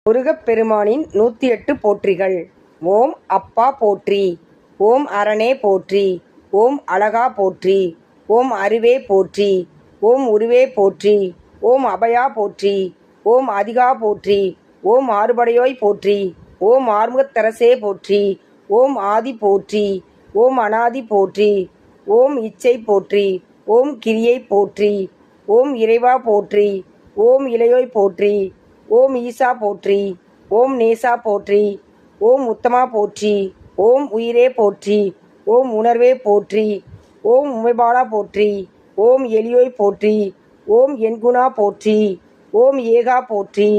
முருகப்பெருமானின் 108 போற்றிகள். ஓம் அப்பா போற்றி. ஓம் அரணே போற்றி. ஓம் அழகா போற்றி. ஓம் அறிவே போற்றி. ஓம் உருவே போற்றி. ஓம் அபயா போற்றி. ஓம் அதிகா போற்றி. ஓம் ஆறுபடையோய் போற்றி. ஓம் ஆறுமுகத்தரசே போற்றி. ஓம் ஆதி போற்றி. ஓம் அநாதி போற்றி. ஓம் இச்சை போற்றி. ஓம் கிரியை போற்றி. ஓம் இறைவா போற்றி. ஓம் இளையோய் போற்றி. ஓம் ஈசா போற்றி. ஓம் நேசா போற்றி. ஓம் உத்தமா போற்றி. ஓம் உயிரே போற்றி. ஓம் உணர்வே போற்றி. ஓம் உமைபாலா போற்றி. ஓம் எளியோய் போற்றி. ஓம் என்குணா போற்றி. ஓம் ஏகா போற்றி.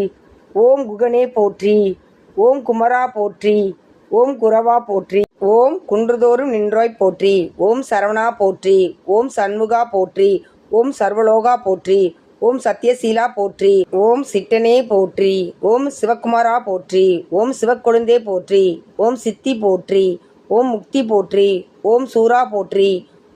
ஓம் குகனே போற்றி. ஓம் குமரா போற்றி. ஓம் குரவா போற்றி. ஓம் குன்றுதோறும் நின்றோய் போற்றி. ஓம் சரவணா போற்றி. ஓம் சண்முகா போற்றி. ஓம் சர்வலோகா போற்றி. ஓம் சத்யசீலா போற்றி. ஓம் சிட்டனே போற்றி. ஓம் சிவகுமாரா போற்றி. ஓம் சிவக்கொழுந்தே போற்றி. ஓம் சித்தி போற்றி. ஓம் முக்தி போற்றி. ஓம் சூரா போற்றி.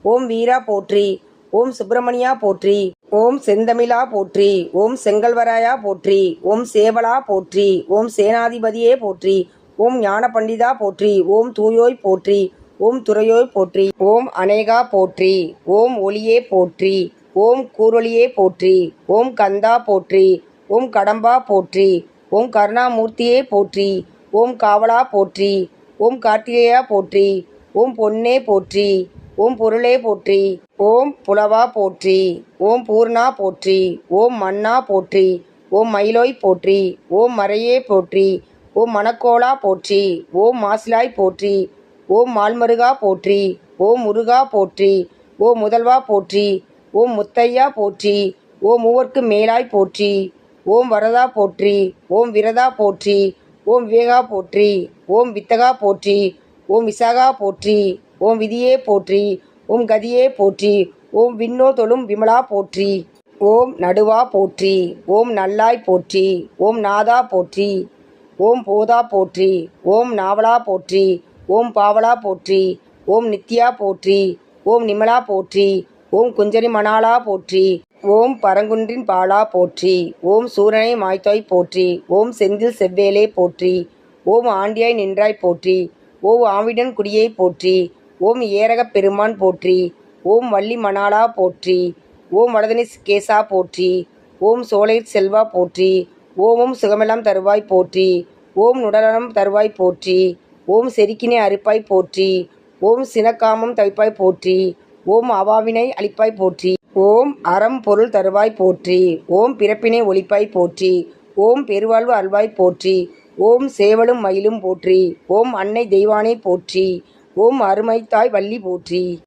ஓம் வீரா போற்றி. ஓம் சுப்பிரமணியா போற்றி. ஓம் செந்தமிழா போற்றி. ஓம் செங்கல்வராயா போற்றி. ஓம் சேவலா போற்றி. ஓம் சேனாதிபதியே போற்றி. ஓம் ஞான பண்டிதா போற்றி. ஓம் தூயோய் போற்றி. ஓம் துறையோய் போற்றி. ஓம் அநேகா போற்றி. ஓம் ஒளியே போற்றி. ஓம் கூரொளியே போற்றி. ஓம் கந்தா போற்றி. ஓம் கடம்பா போற்றி. ஓம் கருணாமூர்த்தியே போற்றி. ஓம் காவலா போற்றி. ஓம் கார்த்திகேயா போற்றி. ஓம் பொன்னே போற்றி. ஓம் பொருளே போற்றி. ஓம் புலவா போற்றி. ஓம் பூர்ணா போற்றி. ஓம் மன்னா போற்றி. ஓம் மயிலோய் போற்றி. ஓம் மறையே போற்றி. ஓம் மணக்கோலா போற்றி. ஓம் மாசிலாய் போற்றி. ஓம் மால்மருகா போற்றி. ஓம் முருகா போற்றி. ஓம் முதல்வா போற்றி. ஓம் முத்தையா போற்றி. ஓம் மூவர்க்கு மேலாய் போற்றி. ஓம் வரதா போற்றி. ஓம் விரதா போற்றி. ஓம் விவேகா போற்றி. ஓம் வித்தகா போற்றி. ஓம் விசாகா போற்றி. ஓம் விதியே போற்றி. ஓம் கதியே போற்றி. ஓம் விண்ணோ தொழும் விமலா போற்றி. ஓம் நடுவா போற்றி. ஓம் நல்லாய் போற்றி. ஓம் நாதா போற்றி. ஓம் போதா போற்றி. ஓம் நாவலா போற்றி. ஓம் பாவலா போற்றி. ஓம் நித்யா போற்றி. ஓம் நிமலா போற்றி. ஓம் குஞ்சரி மணாலா போற்றி. ஓம் பரங்குன்றின் பாலா போற்றி. ஓம் சூரனை மாய்த்தாய் போற்றி. ஓம் செந்தில் செவ்வேலே போற்றி. ஓம் ஆண்டியாய் நின்றாய் போற்றி. ஓம் ஆவிடன் குடியை போற்றி. ஓம் ஏரகப் பெருமான் போற்றி. ஓம் வள்ளி மணாலா போற்றி. ஓம் வடதனி கேசா போற்றி. ஓம் சோலைர் செல்வா போற்றி. ஓமும் சுகமெல்லாம் தருவாய் போற்றி. ஓம் நுடலம் தருவாய் போற்றி. ஓம் செருக்கினை அறுப்பாய் போற்றி. ஓம் சினக்காமம் தவிப்பாய் போற்றி. ஓம் அவாவினை அளிப்பாய் போற்றி. ஓம் அறம் பொருள் தருவாய் போற்றி. ஓம் பிறப்பினை ஒளிப்பாய் போற்றி. ஓம் பெருவாழ்வு அல்வாய் போற்றி. ஓம் சேவலும் மயிலும் போற்றி. ஓம் அன்னை தெய்வானை போற்றி. ஓம் அருமைத்தாய் வள்ளி போற்றி.